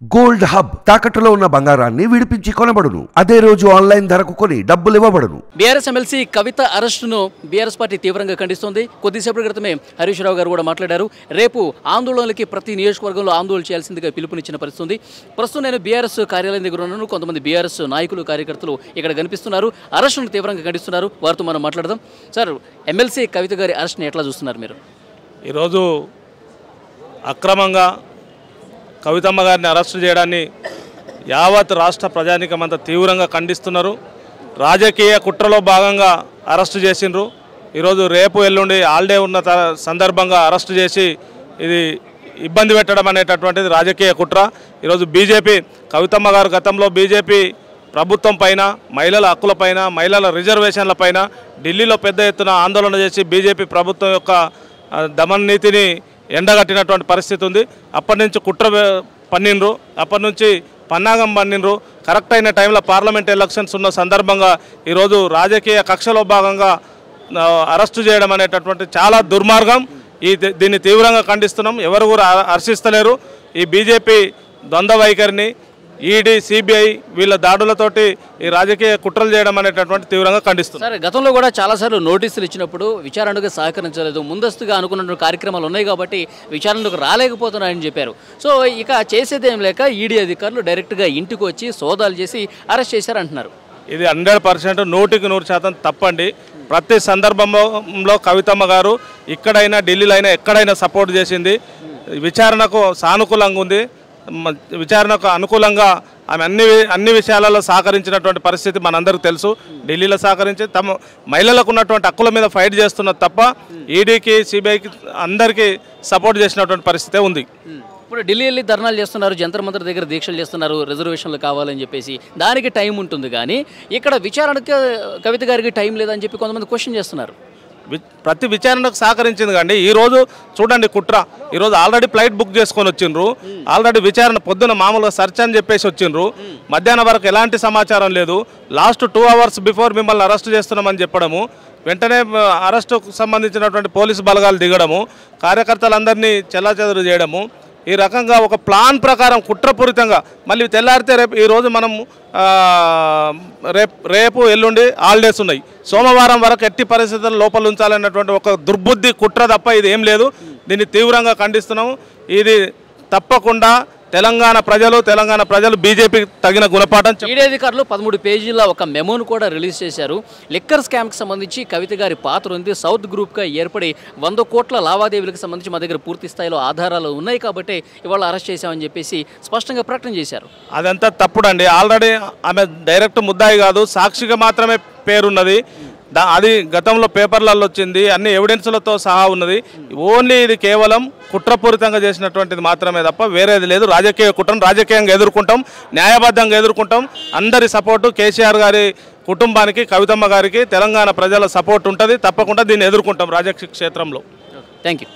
Gold hub తాకట్టులో ఉన్న బంగారాన్ని విడిపించి కొనబడును. అదే రోజు ఆన్లైన్ ధరకు కొని డబ్బులు ఇవ్వబడును. బీఆర్ఎస్ ఎమ్మెల్సీ కవిత అరెస్టును బీఆర్ఎస్ పార్టీ తీవ్రంగా ఖండిస్తోంది. కొద్దిసేపటి క్రితమే హరీష్ రావు గారు కూడా మాట్లాడారు. రేపు ఆందోళనలకి ప్రతి నియోజకవర్గంలో ఆందోళన చేయాల్సిందిగా పిలుపునిచ్చిన పరిస్థితి. ప్రస్తుతం నేను బీఆర్ఎస్ కార్యాలయం దగ్గర ఉన్నాను. కొంతమంది బీఆర్ఎస్ నాయకులు కార్యకర్తలు ఇక్కడ కనిపిస్తున్నారు. అరెస్టును తీవ్రంగా ఖండిస్తున్నారు. వారితో మనం మాట్లాడదాం. సార్, ఎమ్మెల్సీ కవిత గారి అరెస్ట్ని ఎట్లా చూస్తున్నారు మీరు? ఈరోజు అక్రమంగా కవితమ్మ గారిని అరెస్టు చేయడాన్ని యావత్ రాష్ట్ర ప్రజానీకం అంతా తీవ్రంగా ఖండిస్తున్నారు. రాజకీయ కుట్రలో భాగంగా అరెస్టు చేసిండ్రు. ఈరోజు రేపు ఎల్లుండి హాలిడే ఉన్న సందర్భంగా అరెస్టు చేసి ఇది ఇబ్బంది పెట్టడం అనేటటువంటిది రాజకీయ కుట్ర. ఈరోజు బీజేపీ కవితమ్మ గారు గతంలో బీజేపీ ప్రభుత్వం పైన, మహిళల హక్కుల పైన, మహిళల రిజర్వేషన్ల పైన ఢిల్లీలో పెద్ద ఎత్తున ఆందోళన చేసి బీజేపీ ప్రభుత్వం యొక్క దమన నీతిని ఎండగట్టినటువంటి పరిస్థితి ఉంది. అప్పటి నుంచి కుట్ర పన్నిండ్రు, అప్పటి నుంచి పన్నాగం పన్నిండ్రు. కరెక్ట్ అయిన టైంలో పార్లమెంట్ ఎలక్షన్స్ ఉన్న సందర్భంగా ఈరోజు రాజకీయ కక్షలో భాగంగా అరెస్టు చేయడం అనేటటువంటి చాలా దుర్మార్గం. దీన్ని తీవ్రంగా ఖండిస్తున్నాం. ఎవరు కూడా హర్షిస్తలేరు. ఈ బీజేపీ ద్వంద్వ వైఖరిని, ఈడీ, సిబిఐ వీళ్ళ దాడులతోటి ఈ రాజకీయ కుట్రలు చేయడం అనేటటువంటి తీవ్రంగా ఖండిస్తుంది. సరే, గతంలో కూడా చాలాసార్లు నోటీసులు ఇచ్చినప్పుడు విచారణకు సహకరించలేదు. ముందస్తుగా అనుకున్న కార్యక్రమాలు ఉన్నాయి కాబట్టి విచారణకు రాలేకపోతున్నాయని చెప్పారు. సో ఇక చేసేదేం లేక ఈడీ అధికారులు డైరెక్ట్గా ఇంటికి వచ్చి సోదాలు చేసి అరెస్ట్ చేశారంటున్నారు. ఇది 100% 100% తప్పండి. ప్రతి సందర్భంలో కవితమ్మ గారు ఇక్కడైనా ఢిల్లీలో అయినా ఎక్కడైనా సపోర్ట్ చేసింది. విచారణకు సానుకూలంగా ఉంది. విచారణకు అనుకూలంగా ఆమె అన్ని విషయాలలో సహకరించినటువంటి పరిస్థితి మనందరికీ తెలుసు. ఢిల్లీలో సహకరించి తమ మహిళలకు ఉన్నటువంటి హక్కుల మీద ఫైట్ చేస్తున్నది తప్ప ఈడీకి, సిబిఐకి అందరికీ సపోర్ట్ చేసినటువంటి పరిస్థితే ఉంది. ఇప్పుడు ఢిల్లీ వెళ్ళి ధర్నాలు చేస్తున్నారు, జంతర్ మంతర్ దగ్గర దీక్షలు చేస్తున్నారు, రిజర్వేషన్లు కావాలని చెప్పేసి. దానికి టైం ఉంటుంది కానీ ఇక్కడ విచారణకు కవిత గారికి టైం లేదని చెప్పి కొంతమంది క్వశ్చన్ చేస్తున్నారు. ప్రతి విచారణకు సహకరించింది కండి. ఈరోజు చూడండి కుట్ర. ఈరోజు ఆల్రెడీ ఫ్లైట్ బుక్ చేసుకొని వచ్చిండ్రు. ఆల్రెడీ విచారణ పొద్దున మామూలుగా సర్చ్ అని చెప్పేసి వచ్చిండ్రు. మధ్యాహ్నం వరకు ఎలాంటి సమాచారం లేదు. లాస్ట్ 2 hours బిఫోర్ మిమ్మల్ని అరెస్ట్ చేస్తున్నామని చెప్పడము, వెంటనే అరెస్టుకు సంబంధించినటువంటి పోలీసు బలగాలు దిగడము, కార్యకర్తలందరినీ చెల్లాచెదురు చేయడము, ఈ రకంగా ఒక ప్లాన్ ప్రకారం కుట్రపూరితంగా మళ్ళీ తెల్లారితే ఈరోజు మనం రేపు ఎల్లుండి హాలిడేస్ ఉన్నాయి. సోమవారం వరకు ఎట్టి పరిస్థితుల్లో లోపల ఉంచాలన్నటువంటి ఒక దుర్బుద్ధి కుట్ర తప్ప ఇది ఏం లేదు. దీన్ని తీవ్రంగా ఖండిస్తున్నాము. ఇది తప్పకుండా తెలంగాణ ప్రజలు బీజేపీకి తగిన గుణపాఠం. ఈడీ అధికారులు 13 పేజీల ఒక మెమోను కూడా రిలీజ్ చేశారు. లిక్కర్ స్కామ్కి సంబంధించి కవిత గారి పాత్ర ఉంది. సౌత్ గ్రూప్గా ఏర్పడి 100 కోట్ల లావాదేవీలకు సంబంధించి మా దగ్గర పూర్తి స్థాయిలో ఆధారాలు ఉన్నాయి కాబట్టి ఇవాళ అరెస్ట్ చేశామని చెప్పేసి స్పష్టంగా ప్రకటన చేశారు. అదంతా తప్పుడండి. ఆల్రెడీ ఆమె డైరెక్ట్ ముద్దాయి కాదు, సాక్షిగా మాత్రమే పేరున్నది. అది గతంలో పేపర్లలో వచ్చింది, అన్ని ఎవిడెన్స్లతో సహా ఉన్నది. ఓన్లీ ఇది కేవలం కుట్రపూరితంగా చేసినటువంటిది మాత్రమే తప్ప వేరేది లేదు. రాజకీయ కుట్రను రాజకీయంగా ఎదుర్కొంటాం, న్యాయబద్ధంగా ఎదుర్కొంటాం. అందరి సపోర్టు కేసీఆర్ గారి కుటుంబానికి, కవితమ్మ గారికి, తెలంగాణ ప్రజల సపోర్ట్ ఉంటుంది. తప్పకుండా దీన్ని ఎదుర్కొంటాం రాజకీయ క్షేత్రంలో. Thank you.